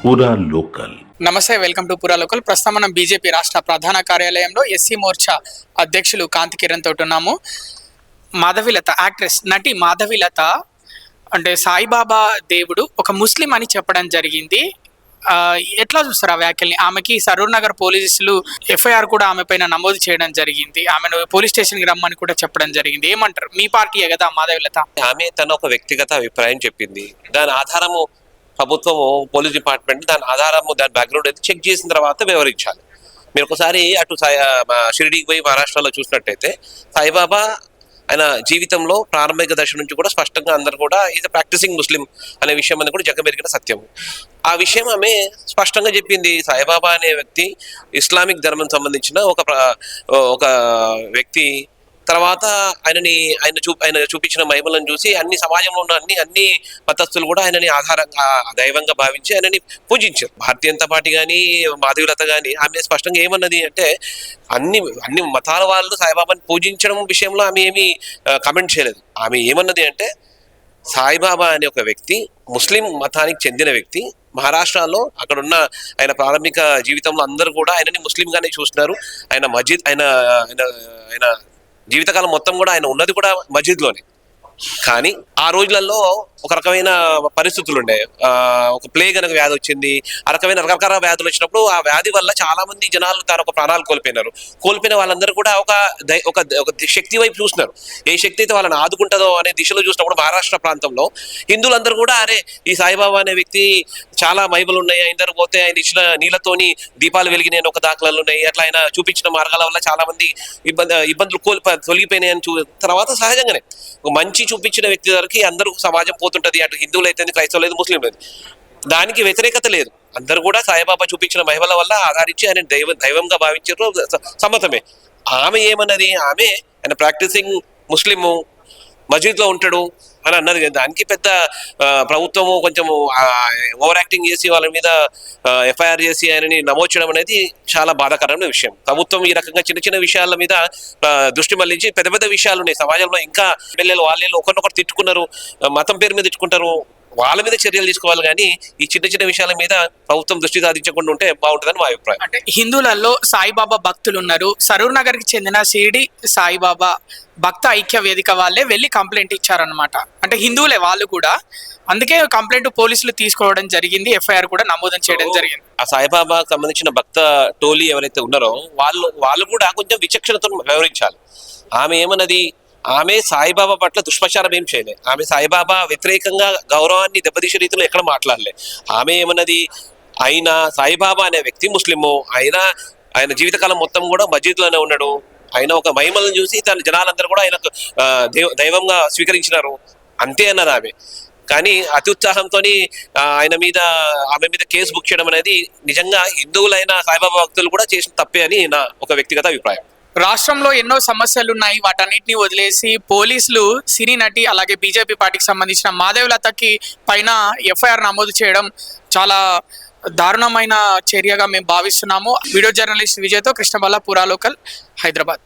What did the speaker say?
పూరా లోకల్. నమస్తే, welcome to పురా లోకల్. ప్రస్తుతం మనం బీజేపీ రాష్ట్ర ప్రధాన కార్యాలయంలో ఎస్సీ మోర్చా అధ్యక్షులు కాంతి కిరణ్ తోటి ఉన్నాము. మాధవిలత, యాక్ట్రెస్ నటి మాధవిలత అంటే సాయిబాబా దేవుడు ఒక ముస్లిం అని చెప్పడం జరిగింది. ఎట్లా చూస్తారు ఆ వ్యాఖ్యల్ని? ఆమెకి సరూర్ నగర్ పోలీసులు ఎఫ్ఐఆర్ కూడా ఆమె పైన నమోదు చేయడం జరిగింది. ఆమెను పోలీస్ స్టేషన్కి రమ్మని కూడా చెప్పడం జరిగింది. ఏమంటారు? మీ పార్టీయే కదా మాధవిలత. ఆమె తన ఒక వ్యక్తిగత అభిప్రాయం చెప్పింది. దాని ఆధారము ప్రభుత్వము, పోలీస్ డిపార్ట్మెంట్ దాని ఆధారము, దాని బ్యాక్గ్రౌండ్ అయితే చెక్ చేసిన తర్వాత వివరించాలి. మీరు ఒకసారి అటు షిరిడీకి పోయి మహారాష్ట్రలో చూసినట్టయితే సాయిబాబా ఆయన జీవితంలో ప్రారంభిక దశ నుంచి కూడా స్పష్టంగా అందరూ కూడా ఈజ్ ప్రాక్టీసింగ్ ముస్లిం అనే విషయం అనేది కూడా జగమెరిగిన సత్యం. ఆ విషయం ఆమె స్పష్టంగా చెప్పింది. సాయిబాబా అనే వ్యక్తి ఇస్లామిక్ ధర్మం సంబంధించిన ఒక వ్యక్తి. తర్వాత ఆయన చూపించిన మహిమలను చూసి అన్ని సమాజంలో ఉన్న అన్ని మతస్థులు కూడా ఆయనని ఆధారంగా దైవంగా భావించి ఆయనని పూజించారు. భారతీయ జనతా పార్టీ కానీ మాధవిలత కానీ ఆమె స్పష్టంగా ఏమన్నది అంటే అన్ని మతాల వాళ్ళు సాయిబాబాని పూజించడం విషయంలో ఆమె ఏమీ కామెంట్ చేయలేదు. ఆమె ఏమన్నది అంటే సాయిబాబా అనే ఒక వ్యక్తి ముస్లిం మతానికి చెందిన వ్యక్తి. మహారాష్ట్రలో అక్కడ ఉన్న ఆయన ప్రారంభిక జీవితంలో అందరూ కూడా ఆయనని ముస్లింగానే చూస్తున్నారు. ఆయన మస్జిద్ ఆయన జీవితకాలం మొత్తం కూడా ఆయన ఉన్నది కూడా మస్జిద్లోనే. కానీ ఆ రోజులలో ఒక రకమైన పరిస్థితులు ఉండే, ఒక ప్లేగ్ అనే వ్యాధి వచ్చింది. ఆ రకమైన రకరకాల వ్యాధులు వచ్చినప్పుడు ఆ వ్యాధి వల్ల చాలా మంది జనాలు తన ఒక ప్రాణాలు కోల్పోయిన వాళ్ళందరూ కూడా ఒక శక్తి వైపు చూస్తున్నారు. ఏ శక్తి అయితే వాళ్ళని ఆదుకుంటుందో అనే దిశలో చూసినప్పుడు మహారాష్ట్ర ప్రాంతంలో హిందువులందరూ కూడా అరే ఈ సాయిబాబా అనే వ్యక్తి చాలా మహిమలు ఉన్నాయి, అందరూ పోతే ఆయన ఇచ్చిన నీళ్ళతోని దీపాలు వెలిగిన ఒక దాఖలాలు ఉన్నాయి, అట్లా ఆయన చూపించిన మార్గాల వల్ల చాలా మంది ఇబ్బందులు తొలగిపోయినాయని తర్వాత సహజంగానే ఒక మంచి చూపించిన వ్యక్తి దగ్గరికి అందరూ సమాజం పోతుంటది. అటు హిందువులు అయితే, క్రైస్తవులు లేదు, ముస్లిం లేదు, దానికి వ్యతిరేకత లేదు. అందరూ కూడా సాయిబాబా చూపించిన మహిమల వల్ల ఆధారించి ఆయన దైవంగా భావించారు, సమ్మతమే. ఆమె ఏమన్నది, ఆయన ప్రాక్టీసింగ్ ముస్లిము, మస్జిద్లో ఉంటాడు అని అన్నది. దానికి పెద్ద ప్రభుత్వము కొంచెము ఓవర్ యాక్టింగ్ చేసి వాళ్ళ మీద ఎఫ్ఐఆర్ చేసి ఆయనని నమోదు చేయడం అనేది చాలా బాధాకరమైన విషయం. ప్రభుత్వం ఈ రకంగా చిన్న చిన్న విషయాల మీద దృష్టి మళ్లించి పెద్ద పెద్ద విషయాలు ఉన్నాయి సమాజంలో. ఇంకా పిల్లలు వాళ్ళు ఒకరినొకరు తిట్టుకున్నారు, మతం పేరు మీద తిట్టుకుంటారు, వాళ్ళ మీద చర్యలు తీసుకోవాలి. కానీ ఈ చిన్న చిన్న విషయాల మీద ప్రభుత్వం దృష్టి సాధించకుండా ఉంటే బాగుంటుందని మా అభిప్రాయం. అంటే హిందువులలో సాయిబాబా భక్తులు ఉన్నారు. సరూర్ నగర్ కి చెందిన షిరిడి సాయిబాబా భక్త ఐక్య వేదిక వాళ్ళే వెళ్ళి కంప్లైంట్ ఇచ్చారనమాట. అంటే హిందువులే వాళ్ళు కూడా, అందుకే కంప్లైంట్ పోలీసులు తీసుకోవడం జరిగింది, ఎఫ్ఐఆర్ కూడా నమోదు చేయడం జరిగింది. ఆ సాయిబాబాకు సంబంధించిన భక్త టోలీ ఎవరైతే ఉన్నారో వాళ్ళు కూడా కొంచెం విచక్షణతో వ్యవహరించాలి. ఆమె ఏమన్నది, ఆమె సాయిబాబా పట్ల దుష్ప్రచారం ఏం చేయలే. ఆమె సాయిబాబా వ్యతిరేకంగా గౌరవాన్ని దెబ్బతీసే రీతిలో ఎక్కడ మాట్లాడలే. ఆమె ఏమన్నది, ఆయన సాయిబాబా అనే వ్యక్తి ముస్లిము, ఆయన జీవితకాలం మొత్తం కూడా మస్జిద్లోనే ఉన్నాడు, ఆయన ఒక మహిమలను చూసి తన జనాలందరూ కూడా ఆయనకు దైవంగా స్వీకరించినారు, అంతే అన్నది ఆమె. కానీ అతి ఉత్సాహంతో ఆమె మీద కేసు బుక్ చేయడం అనేది నిజంగా హిందువులైన సాయిబాబా భక్తులు కూడా చేసిన తప్పే అని నా ఒక వ్యక్తిగత అభిప్రాయం. రాష్ట్రంలో ఎన్నో సమస్యలు ఉన్నాయి, వాటన్నిటిని వదిలేసి పోలీసులు సినీ నటి అలాగే బీజేపీ పార్టీకి సంబంధించిన మాధవిలతకి పైన ఎఫ్ఐఆర్ నమోదు చేయడం చాలా దారుణమైన చర్యగా మేము భావిస్తున్నాము. వీడియో జర్నలిస్ట్ విజయ్తో కృష్ణబాల, పురా లోకల్, హైదరాబాద్.